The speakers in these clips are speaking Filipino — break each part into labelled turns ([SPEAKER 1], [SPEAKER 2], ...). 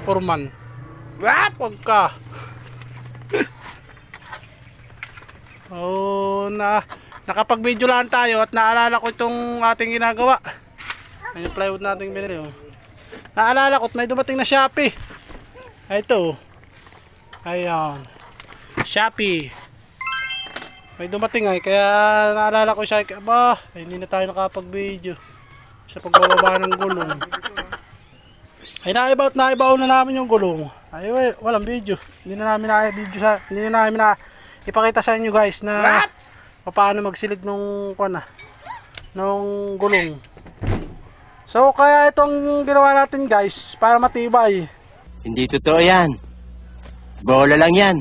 [SPEAKER 1] Foreman. What? Wag ka. Oh, nakapag-video lang tayo at naalala ko itong ating ginagawa. Yung plywood nating binili. Oh. Naalala ko at may dumating na Shopee. Ay, ito. Ayan. Shopee. May dumating ay kaya naalala ko siya. Aba, ay, hindi na tayo nakapag-video sa pagbababa ng gulong. Ay, naibaw na namin yung gulong. Ay, walang video. Hindi na namin ipakita sa inyo guys na paano magsilid nung gulong. So kaya itong ginawa natin guys para matibay.
[SPEAKER 2] Hindi totoo yan. Bola lang yan.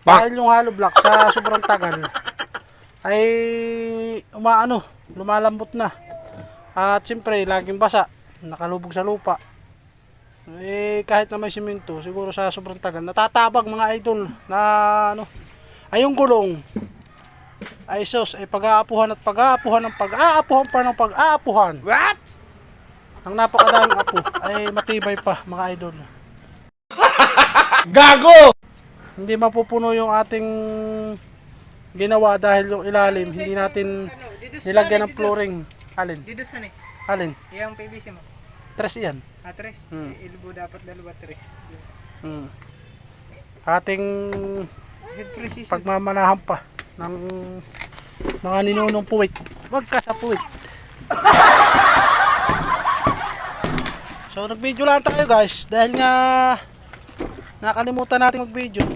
[SPEAKER 1] Dahil yung hollow block sa sobrang tagal ay lumalambot na. At siyempre laging basa, nakalubog sa lupa. Kahit na may simento, siguro sa sobrang tagal natatabag mga idol na ay yung gulong ay sos ay pag-aapuhan at pag-aapuhan ng pag-aapuhan pa ng pag-aapuhan. What? Ang napakadaming apo ay matibay pa mga idol.
[SPEAKER 3] Gago!
[SPEAKER 1] Hindi mapupuno yung ating ginawa dahil yung ilalim hindi natin nilagyan ng flooring. Alin?
[SPEAKER 4] Dito saan eh?
[SPEAKER 1] Alin?
[SPEAKER 4] Yung PVC mo.
[SPEAKER 1] Tres yan.
[SPEAKER 4] Tres. Ilbo dapat dalawa tres.
[SPEAKER 1] Ating pagmamanahan pa ng mga ninunong puwit. Wag ka sa puwit. So nag-video lang tayo guys dahil nga nakalimutan natin mag-video.